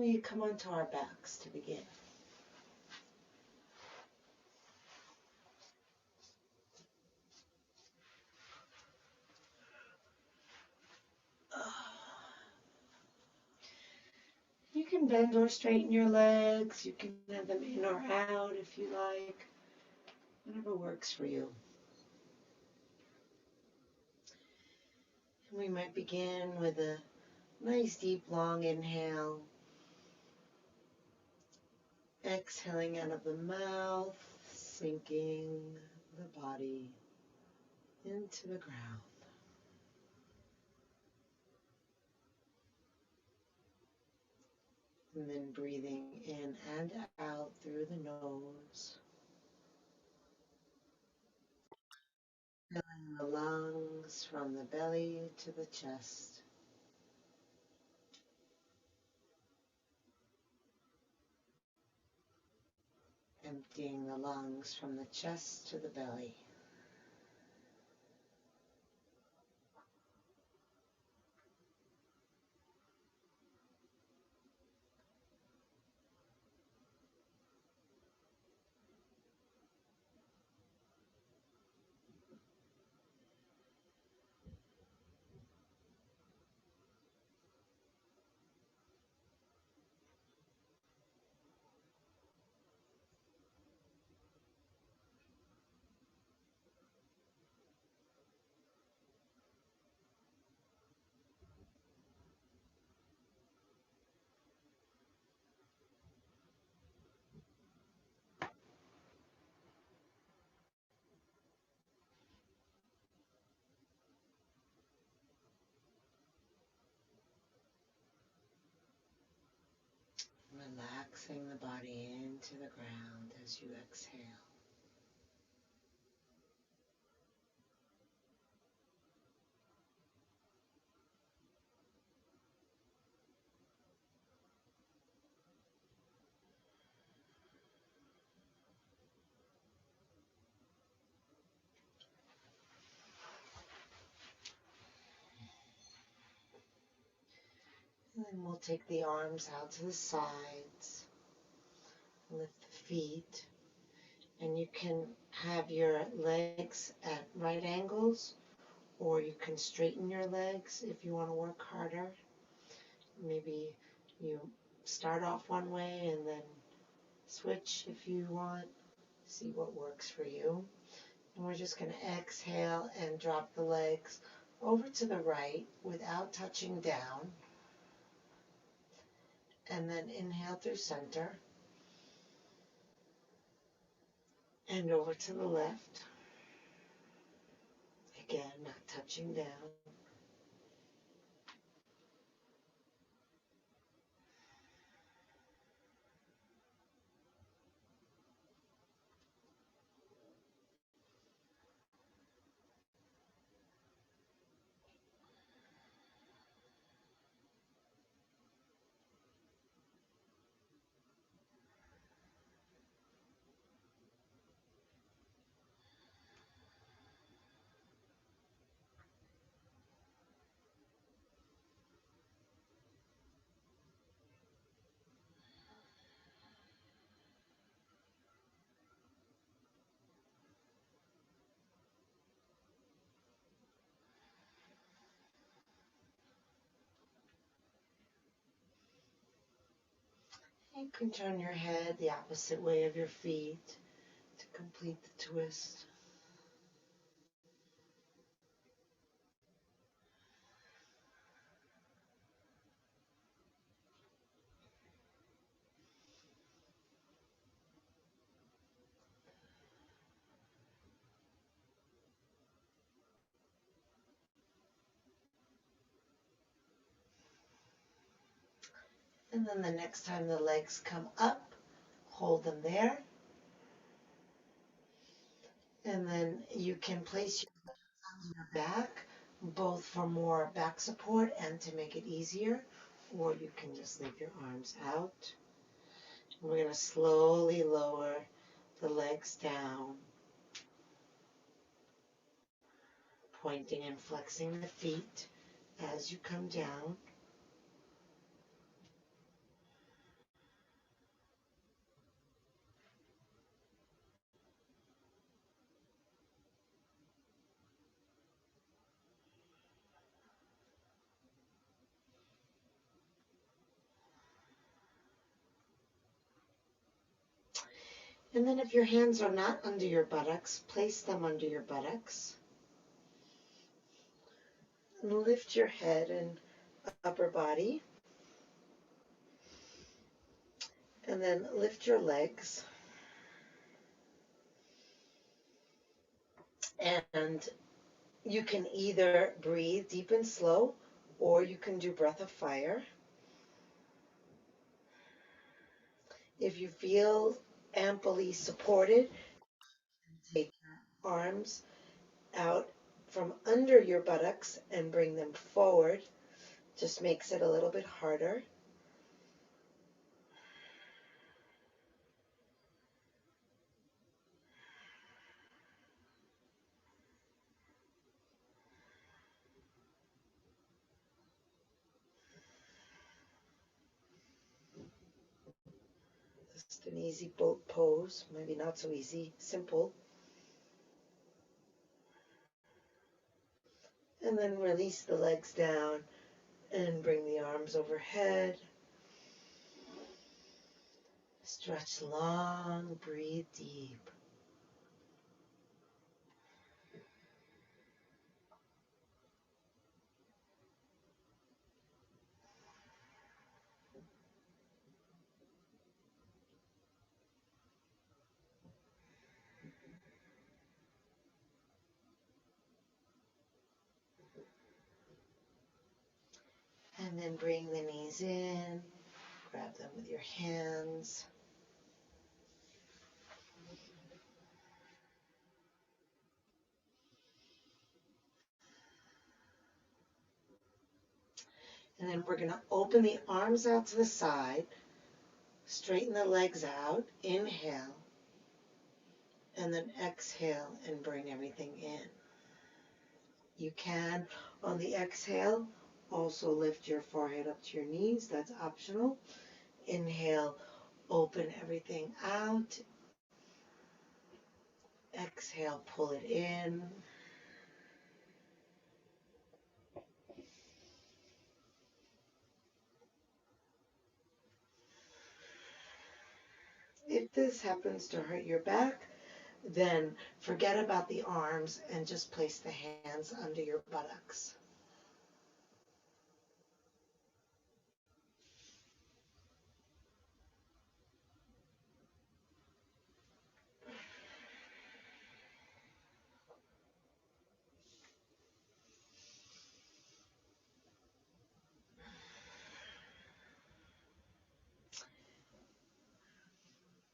we come onto our backs to begin. You can bend or straighten your legs. You can have them in or out if you like. Whatever works for you. And we might begin with a nice deep long inhale. Exhaling out of the mouth, sinking the body into the ground. And then breathing in and out through the nose. Filling the lungs from the belly to the chest. Emptying the lungs from the chest to the belly. Relaxing the body into the ground as you exhale. And then we'll take the arms out to the sides, lift the feet, and you can have your legs at right angles, or you can straighten your legs if you want to work harder. Maybe you start off one way and then switch if you want. See what works for you. And we're just going to exhale and drop the legs over to the right without touching down. And then inhale through center. And over to the left. Again, not touching down. You can turn your head the opposite way of your feet to complete the twist. And then the next time the legs come up, hold them there. And then you can place your legs on your back, both for more back support and to make it easier, or you can just leave your arms out. And we're going to slowly lower the legs down, pointing and flexing the feet as you come down. And then if your hands are not under your buttocks, place them under your buttocks. And lift your head and upper body. And then lift your legs. And you can either breathe deep and slow, or you can do breath of fire. If you feel amply supported, take your arms out from under your buttocks and bring them forward. Just makes it a little bit harder. Just an easy boat pose, maybe not so easy, simple. And then release the legs down and bring the arms overhead. Stretch long, breathe deep. And then bring the knees in, grab them with your hands. And then we're going to open the arms out to the side, straighten the legs out, inhale, and then exhale and bring everything in. You can, on the exhale, also lift your forehead up to your knees. That's optional. Inhale, open everything out. Exhale, pull it in. If this happens to hurt your back, then forget about the arms and just place the hands under your buttocks.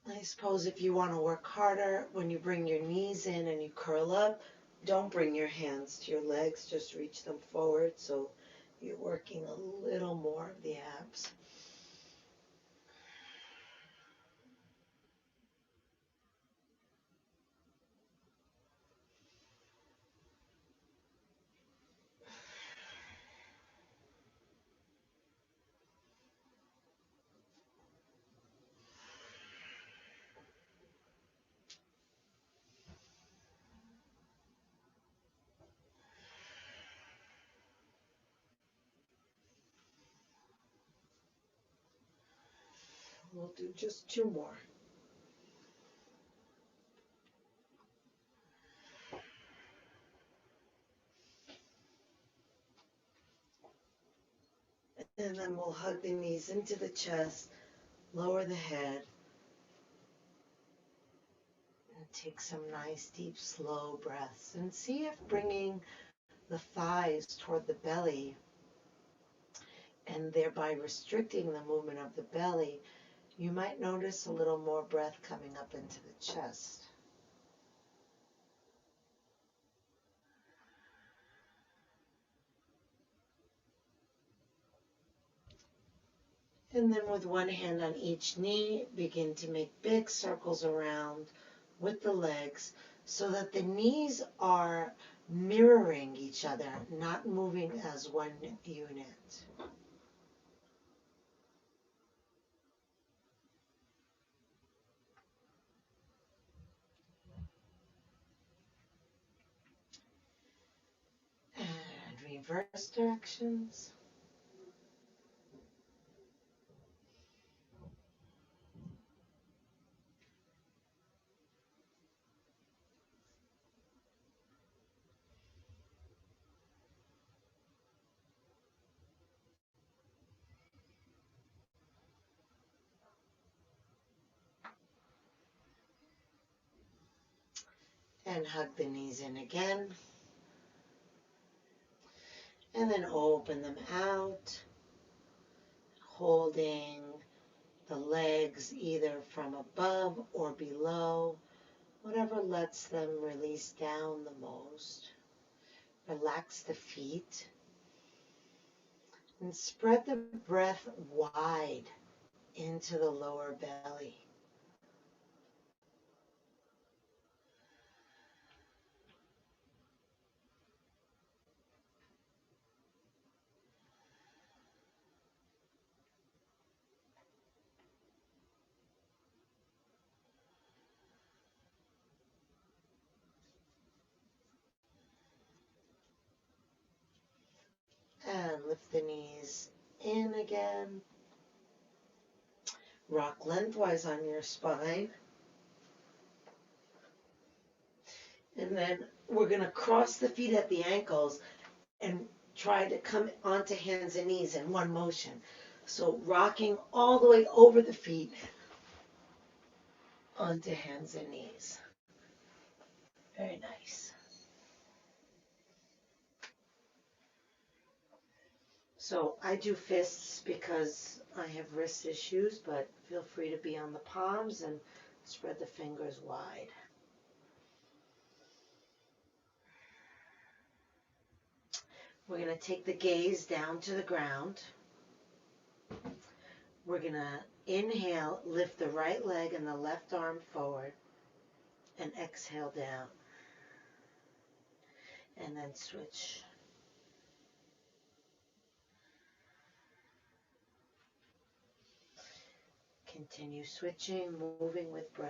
I suppose if you want to work harder, when you bring your knees in and you curl up, don't bring your hands to your legs, just reach them forward so you're working a little more of the abs. We'll do just two more. And then we'll hug the knees into the chest, lower the head, and take some nice, deep, slow breaths. And see if bringing the thighs toward the belly and thereby restricting the movement of the belly, you might notice a little more breath coming up into the chest. And then with one hand on each knee, begin to make big circles around with the legs so that the knees are mirroring each other, not moving as one unit. And reverse directions. and hug the knees in again. And then open them out, holding the legs either from above or below, whatever lets them release down the most. Relax the feet and spread the breath wide into the lower belly. And lift the knees in again. Rock lengthwise on your spine. And then we're going to cross the feet at the ankles and try to come onto hands and knees in one motion. So rocking all the way over the feet onto hands and knees. Very nice. So I do fists because I have wrist issues, but feel free to be on the palms and spread the fingers wide. We're going to take the gaze down to the ground. We're going to inhale, lift the right leg and the left arm forward, and exhale down. And then switch. Continue switching, moving with breath.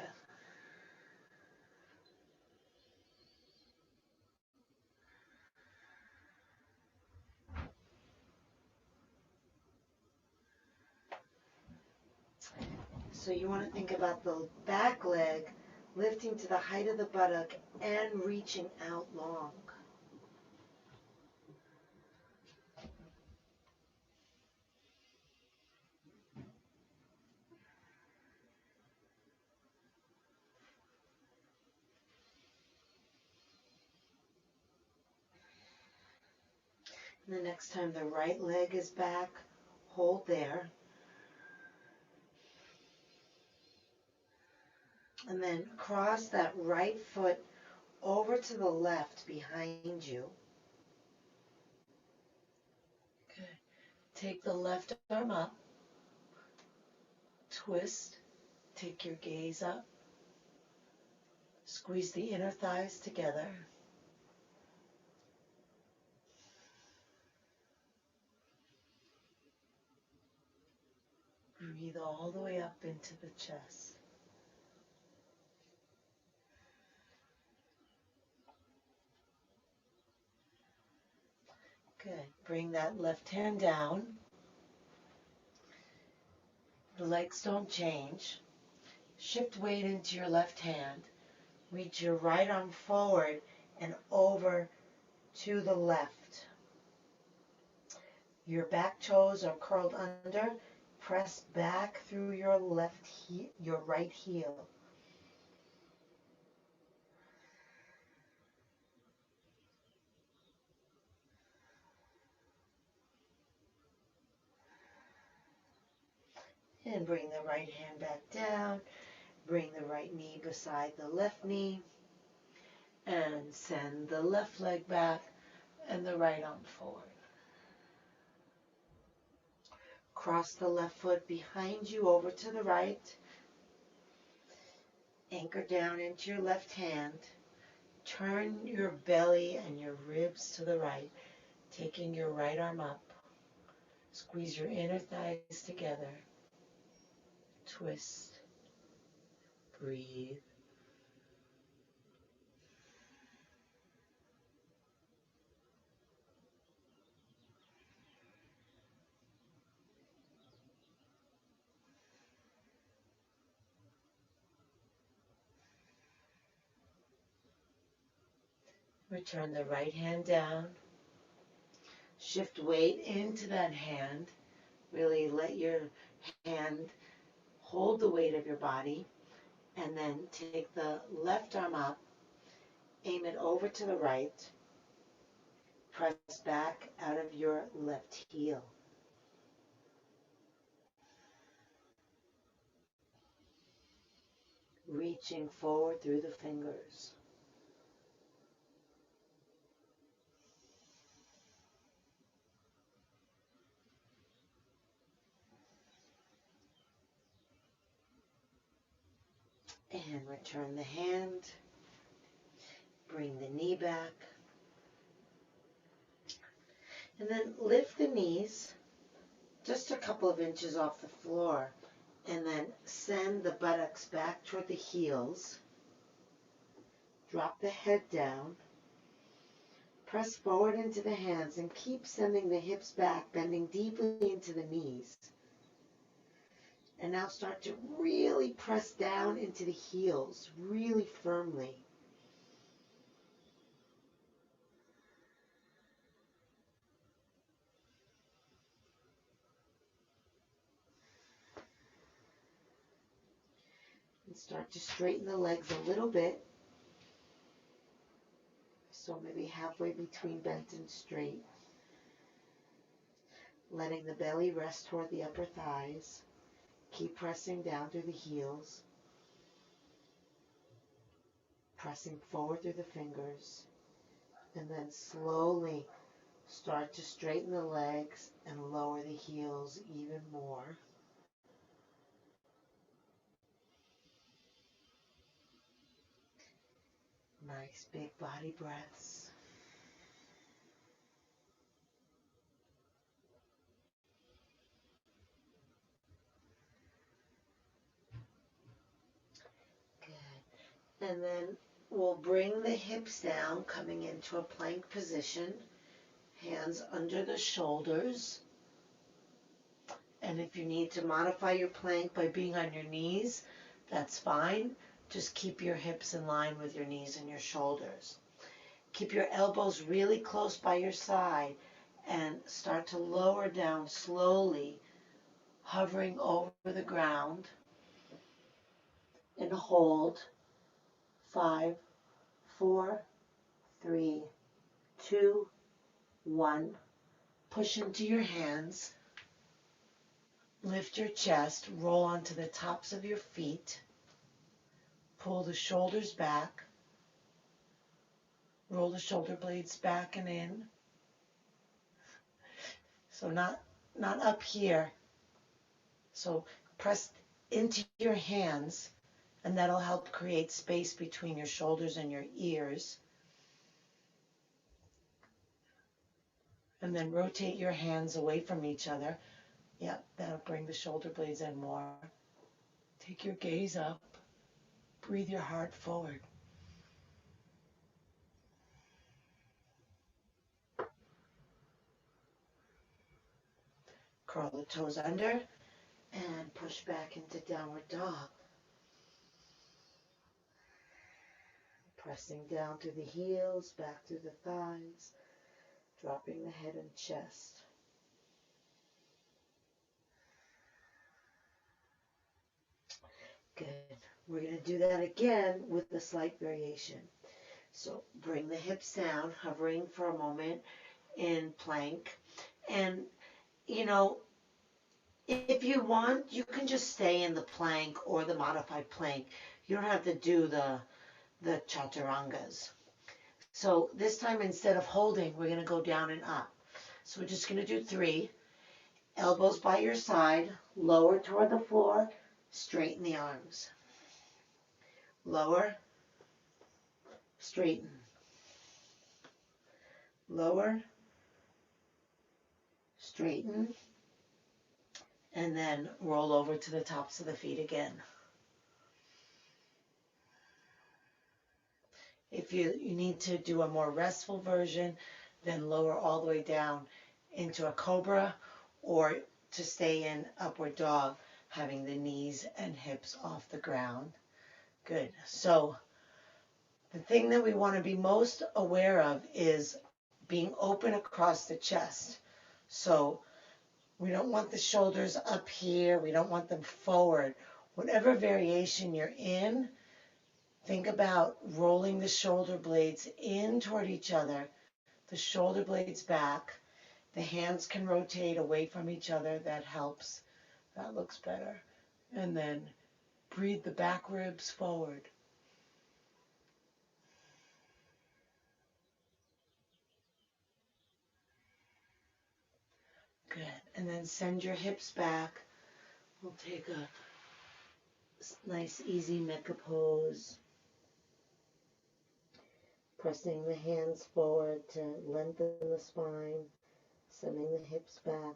So you want to think about the back leg lifting to the height of the buttock and reaching out long. And the next time the right leg is back, hold there. And then cross that right foot over to the left behind you. Okay. Take the left arm up, twist, take your gaze up, squeeze the inner thighs together. Breathe all the way up into the chest. Good. Bring that left hand down. The legs don't change. Shift weight into your left hand. Reach your right arm forward and over to the left. Your back toes are curled under. Press back through your your right heel. And bring the right hand back down. Bring the right knee beside the left knee. And send the left leg back and the right arm forward. Cross the left foot behind you over to the right. Anchor down into your left hand. Turn your belly and your ribs to the right, taking your right arm up. Squeeze your inner thighs together. Twist. Breathe. Return the right hand down. Shift weight into that hand. Really let your hand hold the weight of your body. And then take the left arm up Aim it over to the right. Press back out of your left heel. Reaching forward through the fingers. And return the hand. Bring the knee back. And then lift the knees just a couple of inches off the floor. And then send the buttocks back toward the heels. Drop the head down. Press forward into the hands and keep sending the hips back, bending deeply into the knees. And now start to really press down into the heels, really firmly. And start to straighten the legs a little bit. So maybe halfway between bent and straight. Letting the belly rest toward the upper thighs. Keep pressing down through the heels. Pressing forward through the fingers. And then slowly start to straighten the legs and lower the heels even more. Nice big body breaths. Good. And then we'll bring the hips down, coming into a plank position. Hands under the shoulders. And if you need to modify your plank by being on your knees, that's fine. Just keep your hips in line with your knees and your shoulders. Keep your elbows really close by your side and start to lower down slowly, hovering over the ground. And hold. 5, 4, 3, 2, 1. Push into your hands. Lift your chest, roll onto the tops of your feet. Pull the shoulders back. Roll the shoulder blades back and in. So not up here. So press into your hands, and that'll help create space between your shoulders and your ears. And then rotate your hands away from each other. Yep, that'll bring the shoulder blades in more. Take your gaze up. Breathe your heart forward. Curl the toes under and push back into downward dog. Pressing down through the heels, back through the thighs, dropping the head and chest. Good. We're going to do that again with a slight variation. So bring the hips down, hovering for a moment in plank. And, you know, if you want, you can just stay in the plank or the modified plank. You don't have to do the chaturangas. So this time, instead of holding, we're going to go down and up. So we're just going to do 3. Elbows by your side, lower toward the floor, straighten the arms. Lower, straighten. Lower, straighten, and then roll over to the tops of the feet again. If you need to do a more restful version, then lower all the way down into a cobra, or to stay in upward dog, having the knees and hips off the ground. Good. So the thing that we want to be most aware of is being open across the chest. So we don't want the shoulders up here. We don't want them forward. Whatever variation you're in, Think about rolling the shoulder blades in toward each other, the shoulder blades back. The hands can rotate away from each other. That helps. That looks better. And then breathe the back ribs forward. Good. And then send your hips back. We'll take a nice, easy mecha pose. Pressing the hands forward to lengthen the spine. Sending the hips back.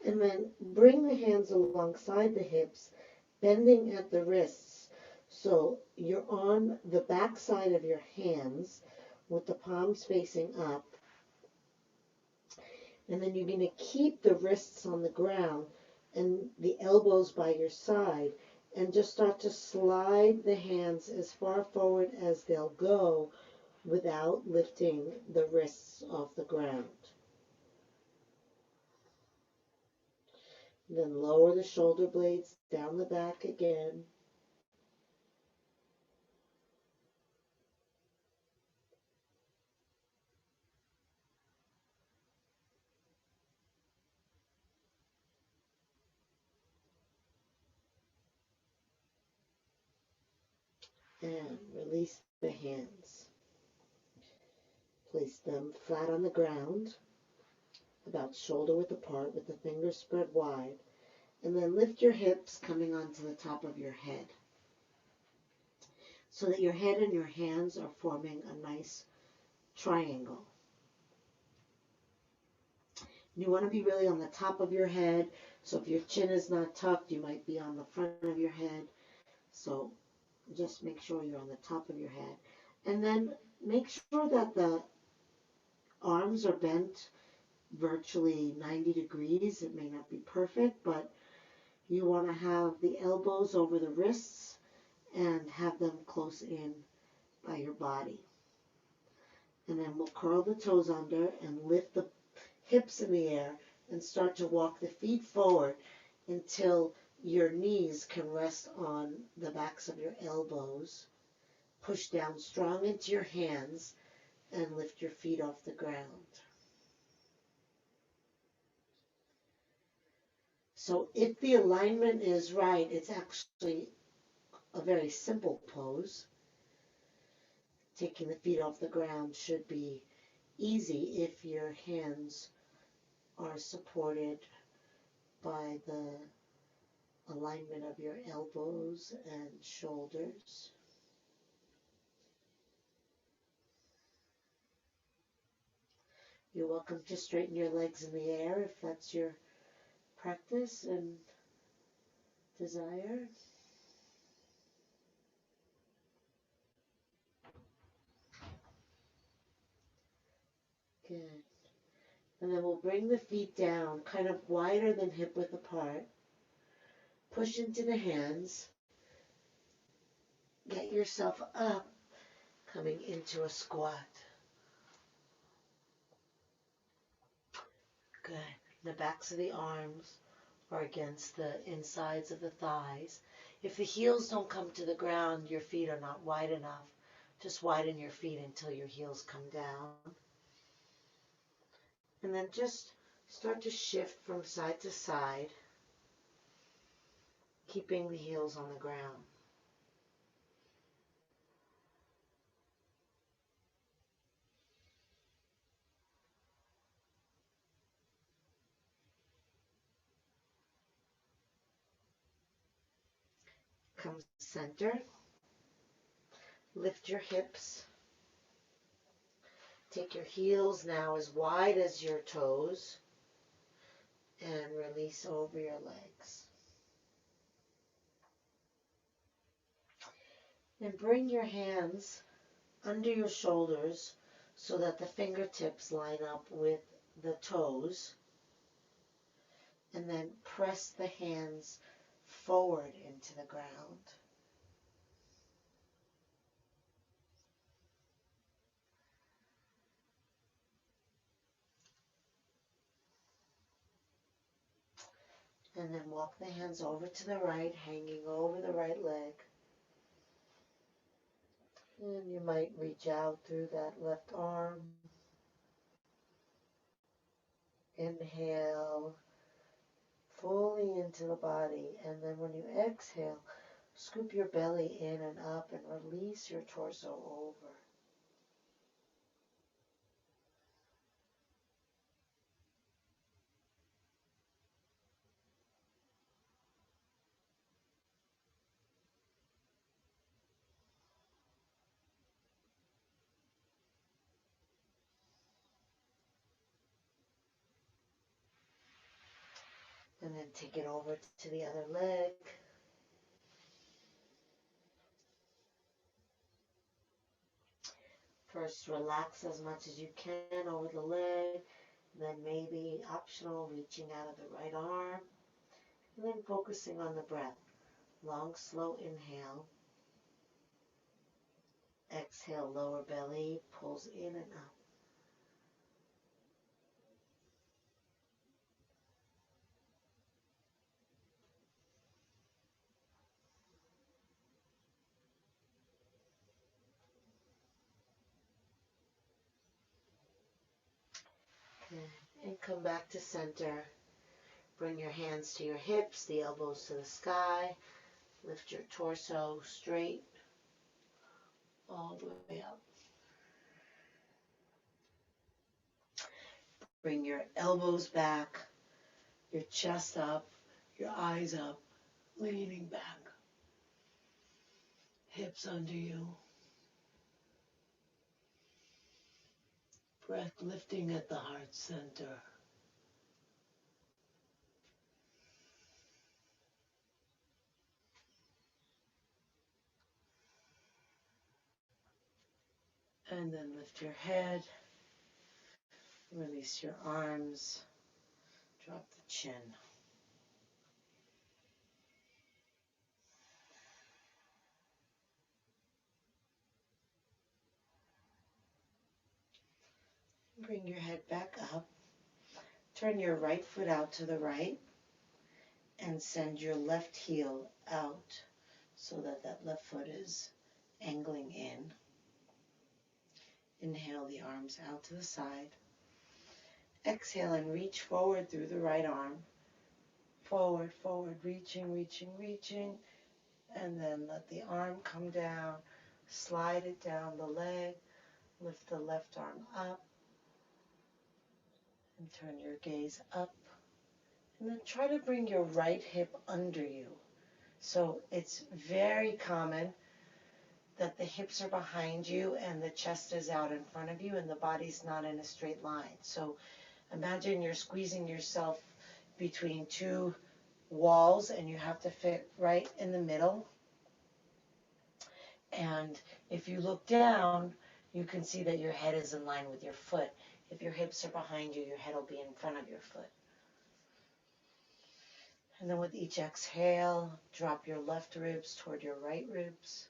And then bring the hands alongside the hips, bending at the wrists. So you're on the back side of your hands with the palms facing up. And then you're going to keep the wrists on the ground and the elbows by your side. And just start to slide the hands as far forward as they'll go without lifting the wrists off the ground. Then lower the shoulder blades down the back again. And release the hands. Place them flat on the ground, about shoulder width apart with the fingers spread wide. And then lift your hips coming onto the top of your head, so that your head and your hands are forming a nice triangle. You want to be really on the top of your head. So if your chin is not tucked, you might be on the front of your head. So just make sure you're on the top of your head. And then make sure that the arms are bent virtually 90 degrees. It may not be perfect, but you want to have the elbows over the wrists and have them close in by your body. And then we'll curl the toes under and lift the hips in the air and start to walk the feet forward until your knees can rest on the backs of your elbows. Push down strong into your hands and lift your feet off the ground. So if the alignment is right, it's actually a very simple pose. Taking the feet off the ground should be easy if your hands are supported by the alignment of your elbows and shoulders. You're welcome to straighten your legs in the air if that's your practice and desire. Good. And then we'll bring the feet down, kind of wider than hip width apart. Push into the hands. Get yourself up, coming into a squat. Good. The backs of the arms are against the insides of the thighs. If the heels don't come to the ground, your feet are not wide enough. Just widen your feet until your heels come down. And then just start to shift from side to side, keeping the heels on the ground. Come center. Lift your hips. Take your heels now as wide as your toes and release over your legs. And bring your hands under your shoulders so that the fingertips line up with the toes. And then press the hands forward into the ground. And then walk the hands over to the right, hanging over the right leg. And you might reach out through that left arm. Inhale fully into the body. And then when you exhale, scoop your belly in and up and release your torso over. And then take it over to the other leg. First, relax as much as you can over the leg. Then maybe optional, reaching out of the right arm. And then focusing on the breath. Long, slow inhale. Exhale, lower belly pulls in and up. Good. And come back to center. Bring your hands to your hips, the elbows to the sky. Lift your torso straight all the way up. Bring your elbows back, your chest up, your eyes up, leaning back. Hips under you. Breath lifting at the heart center. And then lift your head. Release your arms. Drop the chin. Bring your head back up. Turn your right foot out to the right and send your left heel out so that that left foot is angling in. Inhale the arms out to the side. Exhale and reach forward through the right arm. Forward, forward, reaching, reaching, reaching. And then let the arm come down. Slide it down the leg. Lift the left arm up. And turn your gaze up. And then try to bring your right hip under you. So it's very common that the hips are behind you and the chest is out in front of you and the body's not in a straight line. So imagine you're squeezing yourself between two walls and you have to fit right in the middle. And if you look down, you can see that your head is in line with your foot. If your hips are behind you, your head will be in front of your foot. And then with each exhale, drop your left ribs toward your right ribs.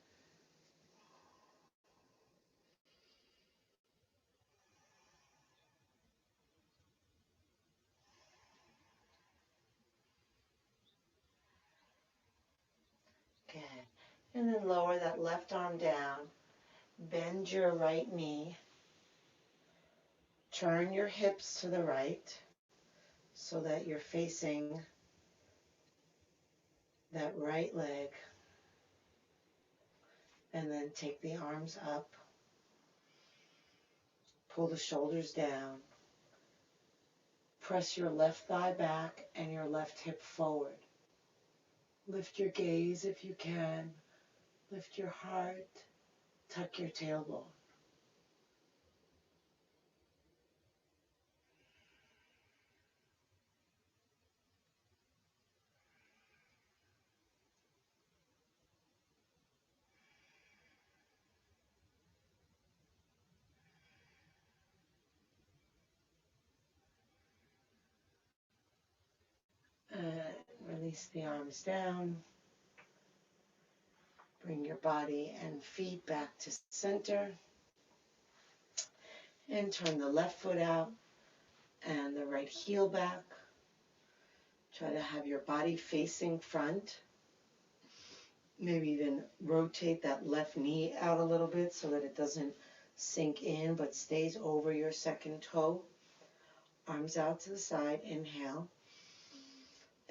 Good. And then lower that left arm down. Bend your right knee. Turn your hips to the right so that you're facing that right leg. And then take the arms up. Pull the shoulders down. Press your left thigh back and your left hip forward. Lift your gaze if you can. Lift your heart. Tuck your tailbone. Release the arms down. Bring your body and feet back to center. And turn the left foot out and the right heel back. Try to have your body facing front. Maybe even rotate that left knee out a little bit so that it doesn't sink in but stays over your second toe. Arms out to the side. Inhale.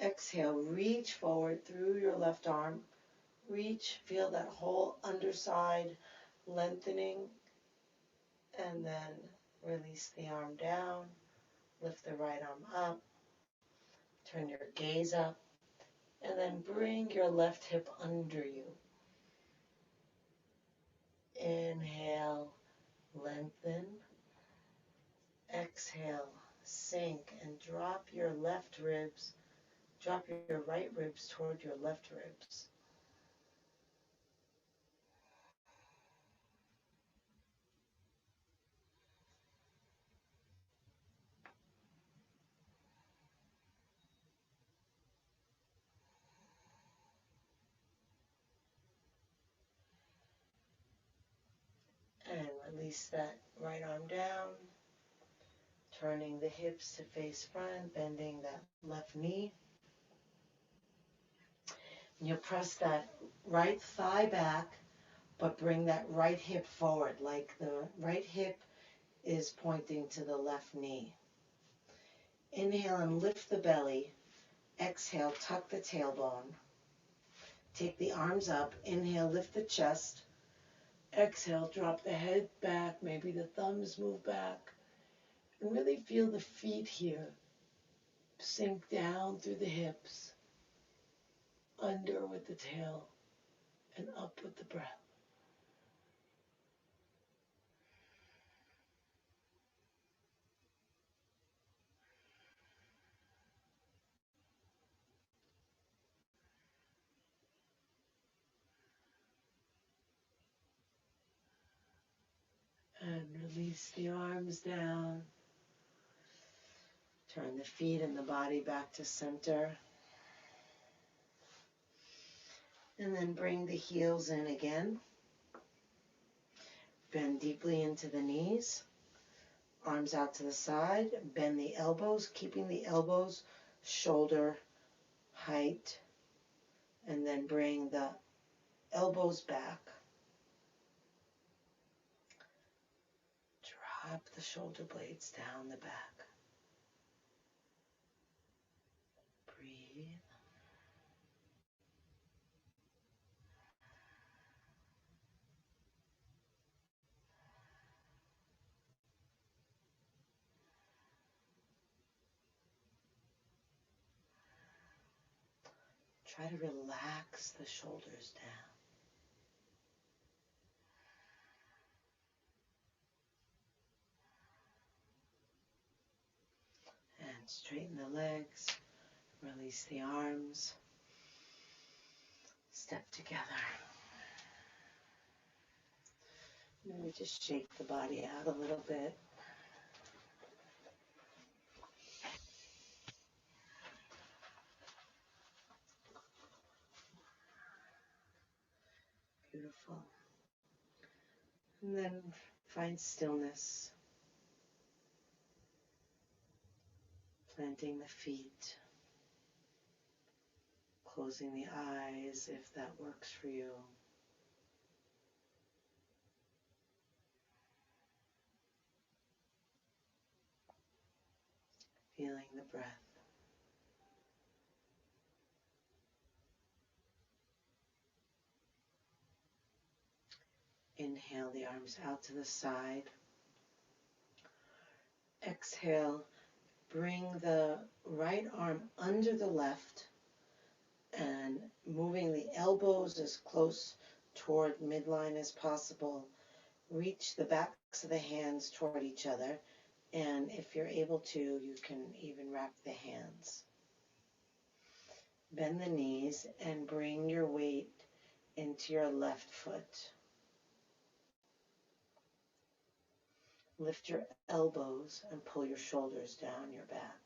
Exhale. Reach forward through your left arm. Reach. Feel that whole underside lengthening. And then release the arm down. Lift the right arm up. Turn your gaze up. And then bring your left hip under you. Inhale, lengthen. Exhale, sink and drop your left ribs. Drop your right ribs toward your left ribs. And release that right arm down. Turning the hips to face front, bending that left knee. And you'll press that right thigh back, but bring that right hip forward, like the right hip is pointing to the left knee. Inhale and lift the belly. Exhale, tuck the tailbone. Take the arms up. Inhale, lift the chest. Exhale, drop the head back. Maybe the thumbs move back. And really feel the feet here sink down through the hips, under with the tail, and up with the breath. And release the arms down. Turn the feet and the body back to center. And then bring the heels in again. Bend deeply into the knees. Arms out to the side. Bend the elbows, keeping the elbows shoulder height. And then bring the elbows back. Drop the shoulder blades down the back. Breathe. Try to relax the shoulders down. And straighten the legs. Release the arms. Step together. Maybe just shake the body out a little bit. Beautiful. And then find stillness. Planting the feet. Closing the eyes if that works for you. Feeling the breath. Inhale the arms out to the side. Exhale, bring the right arm under the left and moving the elbows as close toward midline as possible. Reach the backs of the hands toward each other, and if you're able to, you can even wrap the hands. Bend the knees and bring your weight into your left foot. Lift your elbows and pull your shoulders down your back.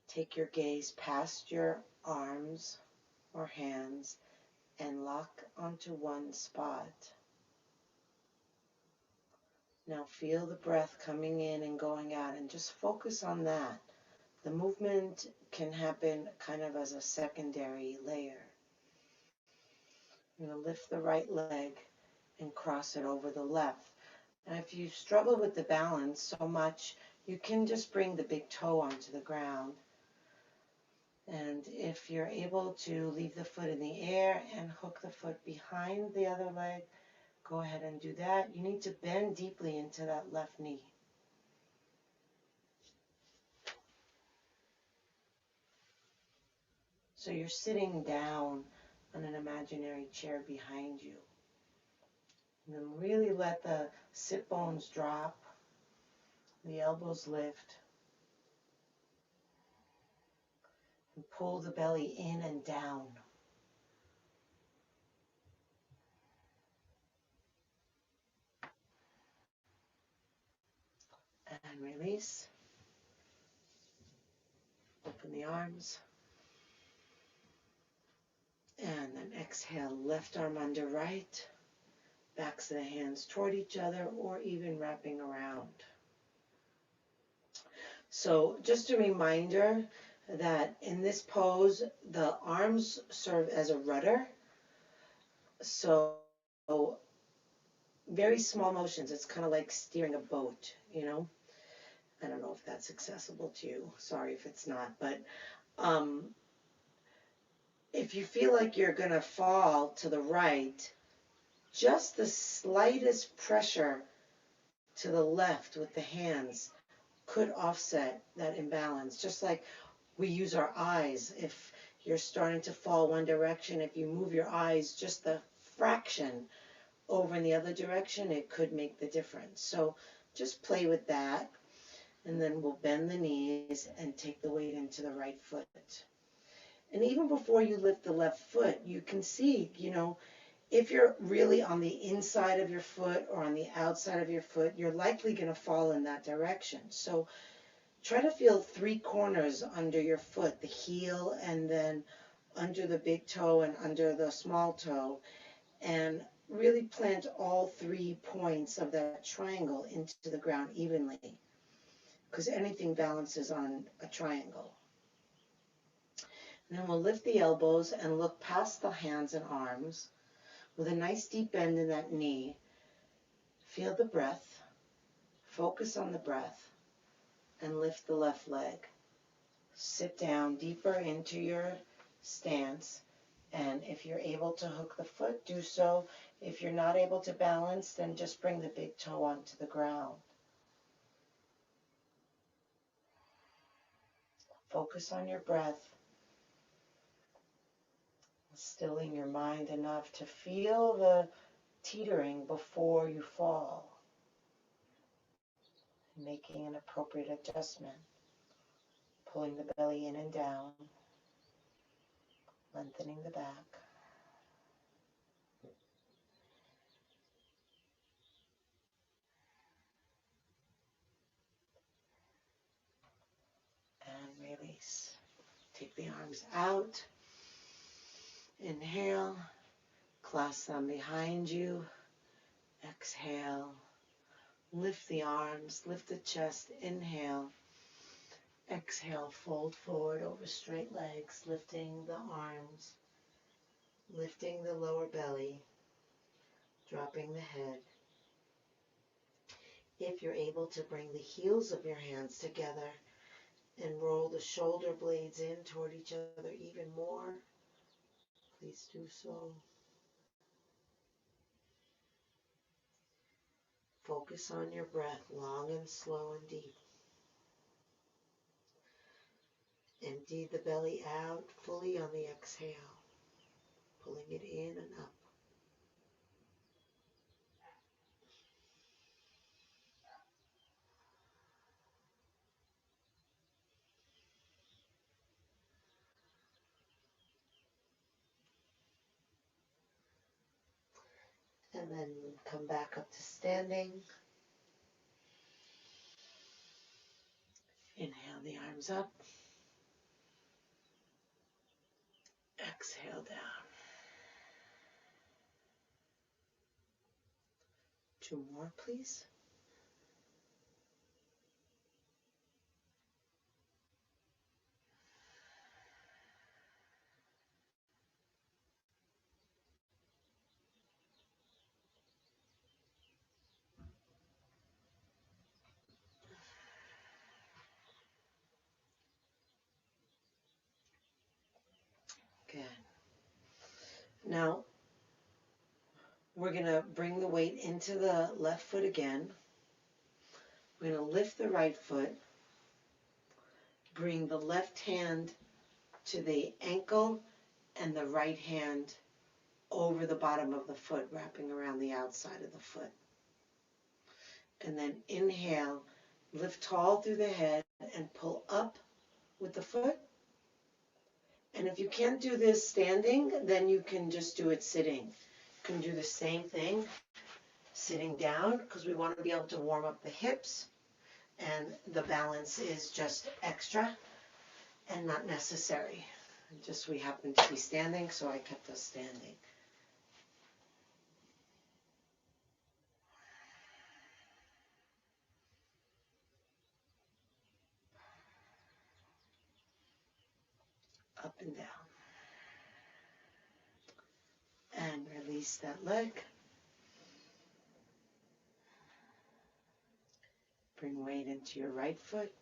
Take your gaze past your arms or hands and lock onto one spot. Now feel the breath coming in and going out and just focus on that. The movement can happen kind of as a secondary layer. You're going to lift the right leg and cross it over the left. And if you struggle with the balance so much, you can just bring the big toe onto the ground. And if you're able to leave the foot in the air and hook the foot behind the other leg, go ahead and do that. You need to bend deeply into that left knee. So you're sitting down on an imaginary chair behind you. And then really let the sit bones drop, the elbows lift, and pull the belly in and down. And release. Open the arms. And then exhale, left arm under right. Backs of the hands toward each other or even wrapping around. So just a reminder that in this pose, the arms serve as a rudder. So very small motions. It's kind of like steering a boat, you know. I don't know if that's accessible to you. Sorry if it's not. But if you feel like you're going to fall to the right, just the slightest pressure to the left with the hands could offset that imbalance. Just like we use our eyes. If you're starting to fall one direction, if you move your eyes just the fraction over in the other direction, it could make the difference. So just play with that. And then we'll bend the knees and take the weight into the right foot. And even before you lift the left foot, you can see, you know, if you're really on the inside of your foot or on the outside of your foot, you're likely going to fall in that direction. So try to feel three corners under your foot, the heel and then under the big toe and under the small toe, and really plant all 3 points of that triangle into the ground evenly, because anything balances on a triangle. And then we'll lift the elbows and look past the hands and arms with a nice deep bend in that knee. Feel the breath, focus on the breath, and lift the left leg. Sit down deeper into your stance, and if you're able to hook the foot, do so. If you're not able to balance, then just bring the big toe onto the ground. Focus on your breath, stilling your mind enough to feel the teetering before you fall, making an appropriate adjustment, pulling the belly in and down, lengthening the back. And release. Take the arms out. Inhale. Clasp them behind you. Exhale. Lift the arms. Lift the chest. Inhale. Exhale. Fold forward over straight legs. Lifting the arms. Lifting the lower belly. Dropping the head. If you're able to bring the heels of your hands together and roll the shoulder blades in toward each other even more, please do so. Focus on your breath, long and slow and deep. Empty the belly out fully on the exhale, pulling it in and up. And then come back up to standing. Inhale the arms up. Exhale down. 2 more, please. Now, we're going to bring the weight into the left foot again. We're going to lift the right foot, bring the left hand to the ankle and the right hand over the bottom of the foot, wrapping around the outside of the foot. And then inhale, lift tall through the head and pull up with the foot. And if you can't do this standing, then you can just do it sitting. You can do the same thing sitting down, because we want to be able to warm up the hips, and the balance is just extra and not necessary. Just we happen to be standing, so I kept us standing. Up and down. And release that leg. Bring weight into your right foot.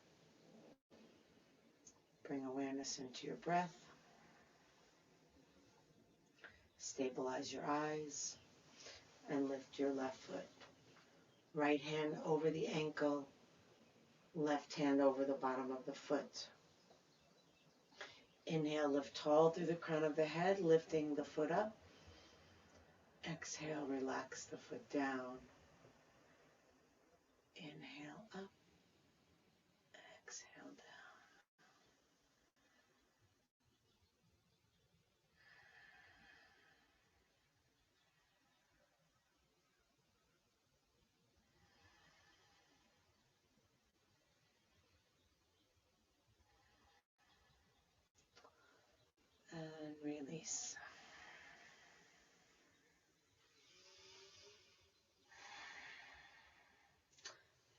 Bring awareness into your breath. Stabilize your eyes and lift your left foot. Right hand over the ankle, left hand over the bottom of the foot. Inhale, lift tall through the crown of the head, lifting the foot up. Exhale, relax the foot down. Inhale up, exhale down. And release.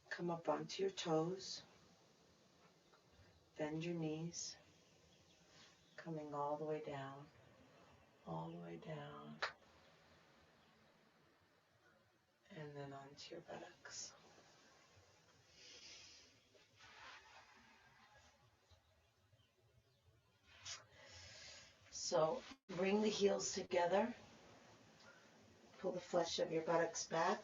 Come up onto your toes. Bend your knees. Coming all the way down. All the way down. And then onto your buttocks. So bring the heels together. Pull the flesh of your buttocks back.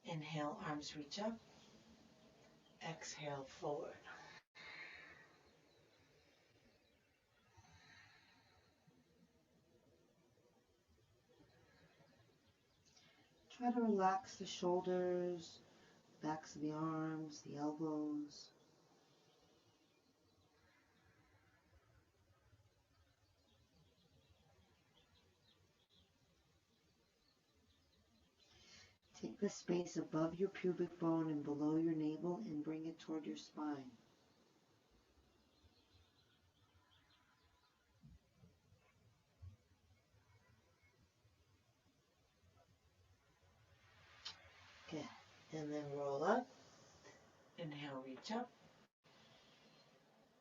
Inhale, arms reach up. Exhale, forward. Try to relax the shoulders, backs of the arms, the elbows. Take the space above your pubic bone and below your navel and bring it toward your spine. Good. And then roll up. Inhale, reach up.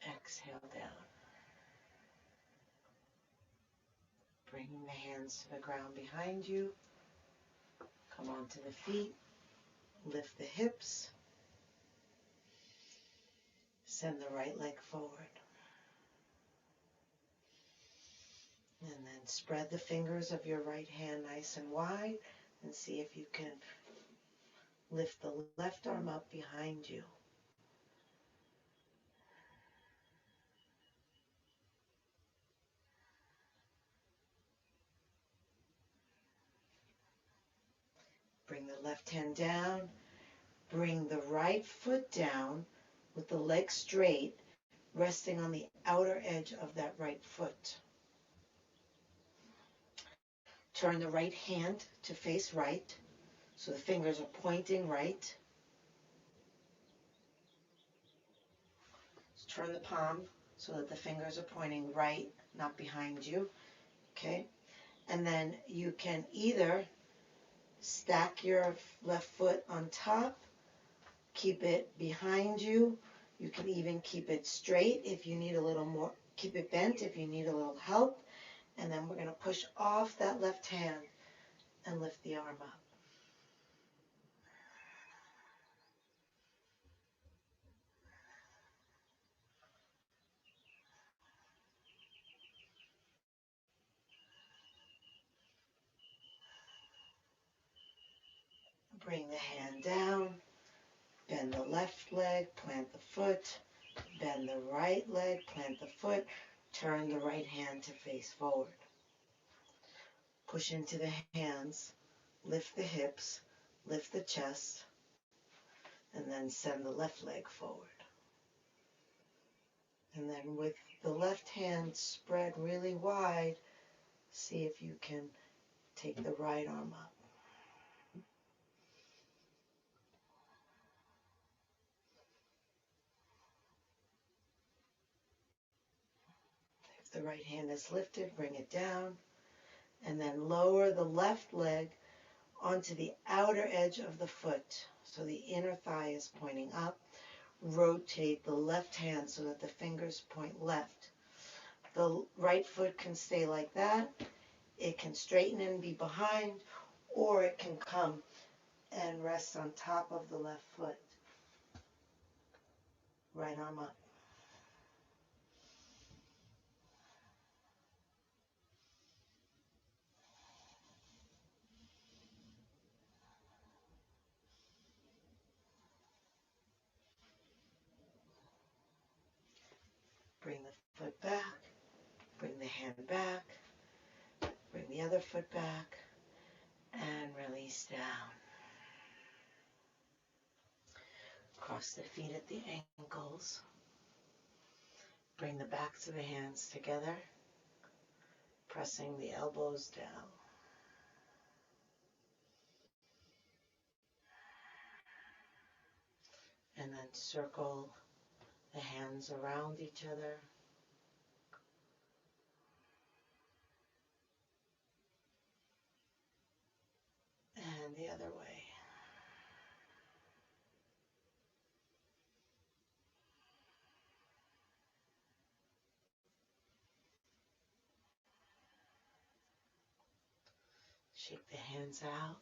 Exhale, down. Bringing the hands to the ground behind you. Come onto the feet. Lift the hips. Send the right leg forward. And then spread the fingers of your right hand nice and wide and see if you can lift the left arm up behind you. Bring the left hand down. Bring the right foot down with the leg straight, resting on the outer edge of that right foot. Turn the right hand to face right, so the fingers are pointing right. Turn the palm so that the fingers are pointing right, not behind you. Okay? And then you can either stack your left foot on top, keep it behind you. You can even keep it straight if you need a little more, keep it bent if you need a little help. And then we're going to push off that left hand and lift the arm up. Bring the hand down, bend the left leg, plant the foot, bend the right leg, plant the foot, turn the right hand to face forward. Push into the hands, lift the hips, lift the chest, and then send the left leg forward. And then with the left hand spread really wide, see if you can take the right arm up. If the right hand is lifted, bring it down, and then lower the left leg onto the outer edge of the foot. So the inner thigh is pointing up. Rotate the left hand so that the fingers point left. The right foot can stay like that. It can straighten and be behind, or it can come and rest on top of the left foot. Right arm up. Bring the foot back. Bring the hand back. Bring the other foot back. And release down. Cross the feet at the ankles. Bring the backs of the hands together, pressing the elbows down. And then circle the hands around each other. And the other way. Shake the hands out.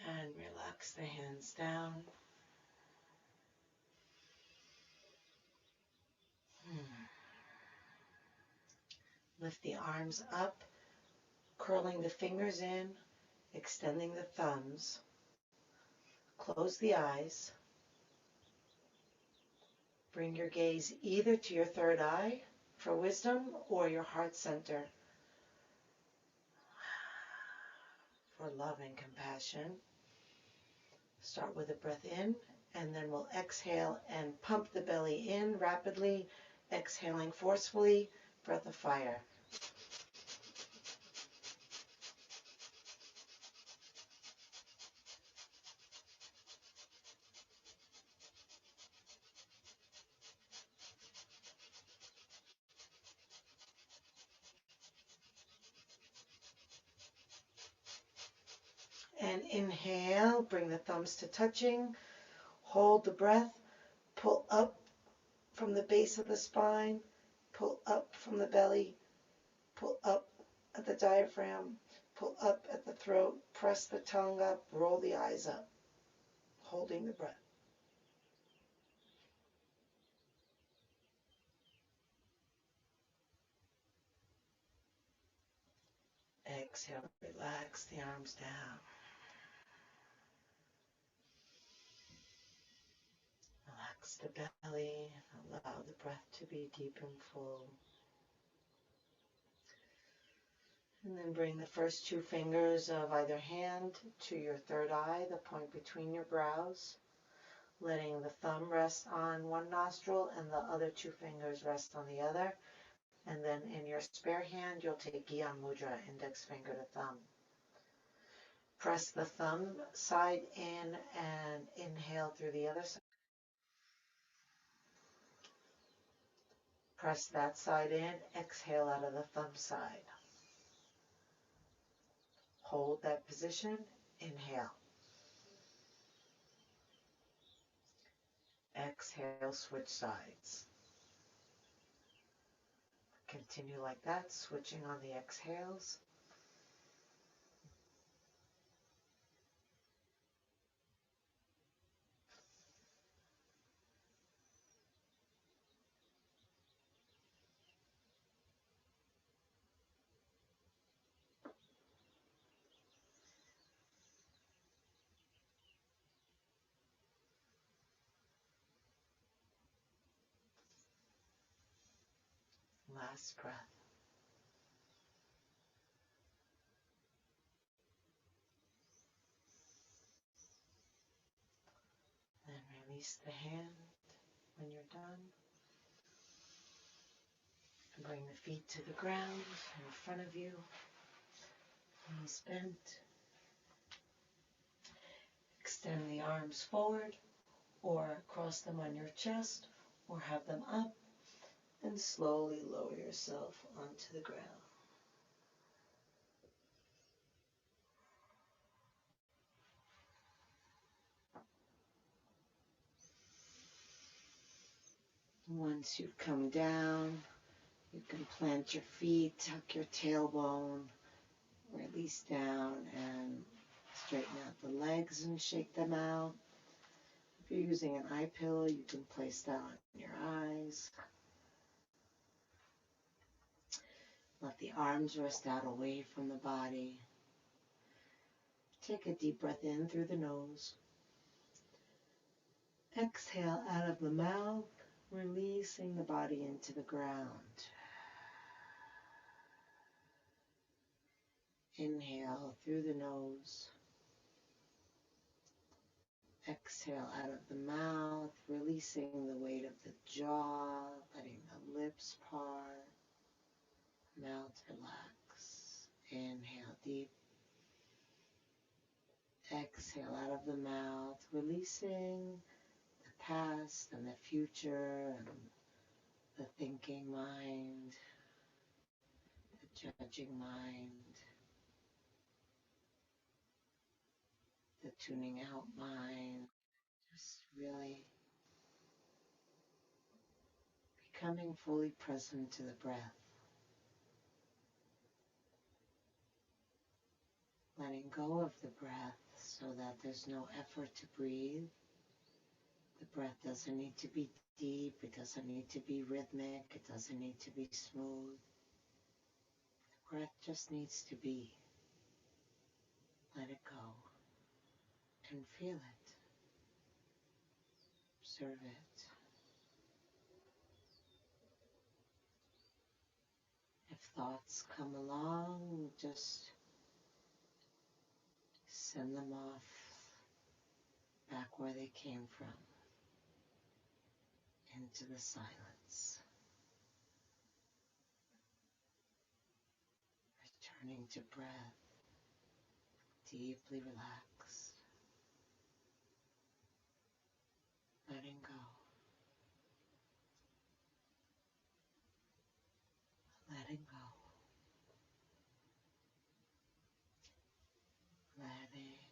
And relax the hands down. Lift the arms up, curling the fingers in, extending the thumbs. Close the eyes. Bring your gaze either to your third eye for wisdom or your heart center for love and compassion. Start with a breath in, and then we'll exhale and pump the belly in rapidly, exhaling forcefully, breath of fire. And inhale, bring the thumbs to touching, hold the breath, pull up from the base of the spine, pull up from the belly, pull up at the diaphragm, pull up at the throat, press the tongue up, roll the eyes up, holding the breath. Exhale, relax the arms down. Relax the belly, allow the breath to be deep and full. And then bring the first two fingers of either hand to your third eye, the point between your brows, letting the thumb rest on one nostril and the other two fingers rest on the other. And then in your spare hand, you'll take Gyan Mudra, index finger to thumb. Press the thumb side in and inhale through the other side. Press that side in, exhale out of the thumb side. Hold that position, inhale. Exhale, switch sides. Continue like that, switching on the exhales. last breath. Then release the hand when you're done. And bring the feet to the ground in front of you. Knees bent. Extend the arms forward or cross them on your chest or have them up and slowly lower yourself onto the ground. Once you've come down, you can plant your feet, tuck your tailbone, release down and straighten out the legs and shake them out. If you're using an eye pillow, you can place that on your eyes. Let the arms rest out away from the body. Take a deep breath in through the nose. Exhale out of the mouth, releasing the body into the ground. Inhale through the nose. Exhale out of the mouth, releasing the weight of the jaw, letting the lips part, mouth relax. Inhale deep. Exhale out of the mouth, releasing the past and the future and the thinking mind, the judging mind, the tuning out mind. Just really becoming fully present to the breath. Letting go of the breath so that there's no effort to breathe. The breath doesn't need to be deep, it doesn't need to be rhythmic, it doesn't need to be smooth. The breath just needs to be. Let it go and feel it. Observe it. If thoughts come along, just send them off back where they came from, into the silence. Returning to breath, deeply relaxed, letting go, letting go, letting go.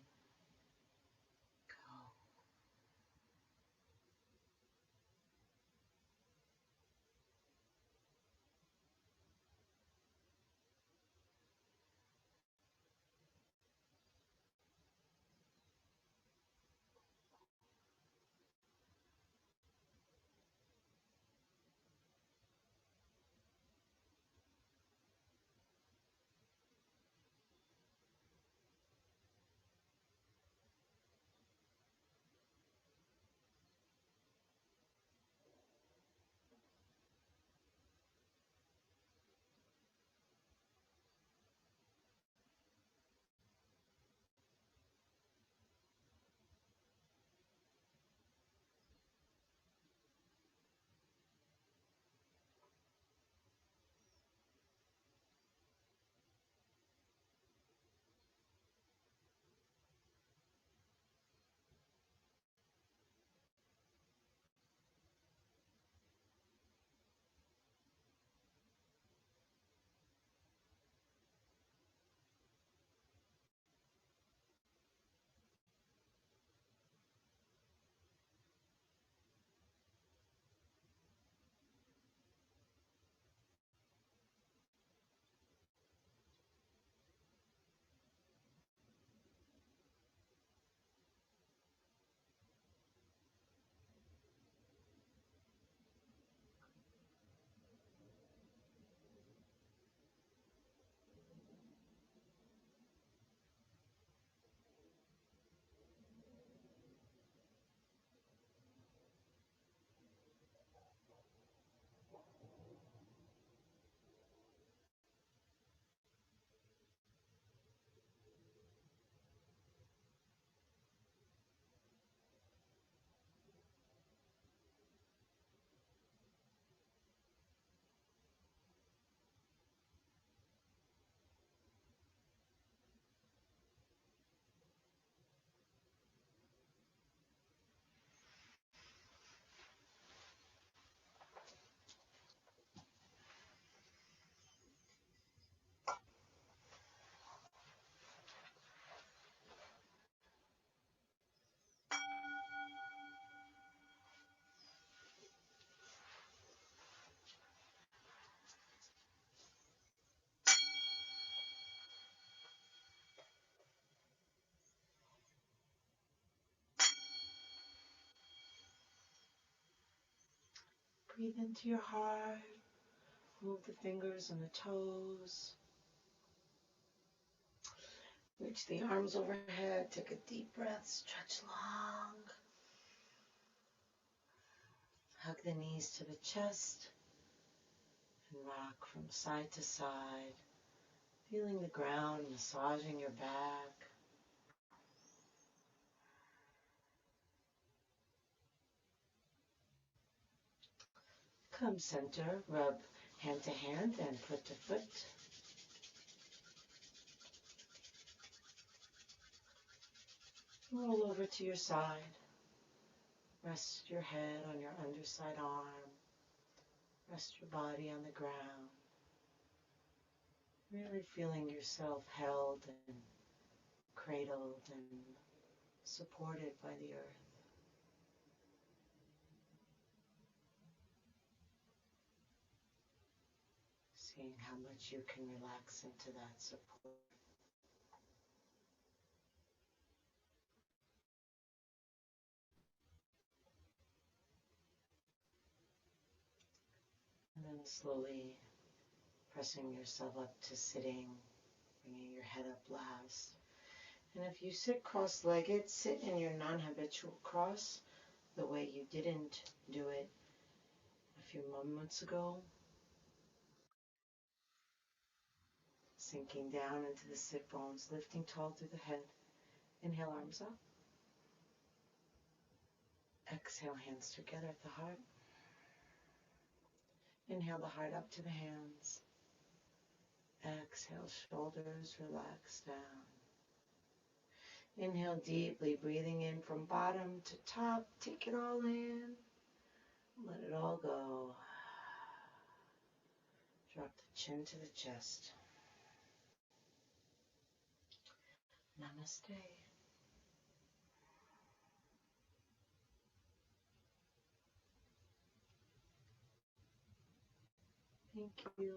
Breathe into your heart. Move the fingers and the toes. Reach the arms overhead. Take a deep breath. Stretch long. Hug the knees to the chest. And rock from side to side. Feeling the ground massaging your back. Come center. Rub hand to hand and foot to foot. Roll over to your side. Rest your head on your underside arm. Rest your body on the ground. Really feeling yourself held and cradled and supported by the earth. Seeing how much you can relax into that support. And then slowly pressing yourself up to sitting, bringing your head up last. And if you sit cross-legged, sit in your non-habitual cross, the way you didn't do it a few moments ago. Sinking down into the sit bones, lifting tall through the head. Inhale, arms up. Exhale, hands together at the heart. Inhale the heart up to the hands. Exhale, shoulders relax down. Inhale deeply, breathing in from bottom to top. Take it all in. Let it all go. Drop the chin to the chest. Namaste. Thank you.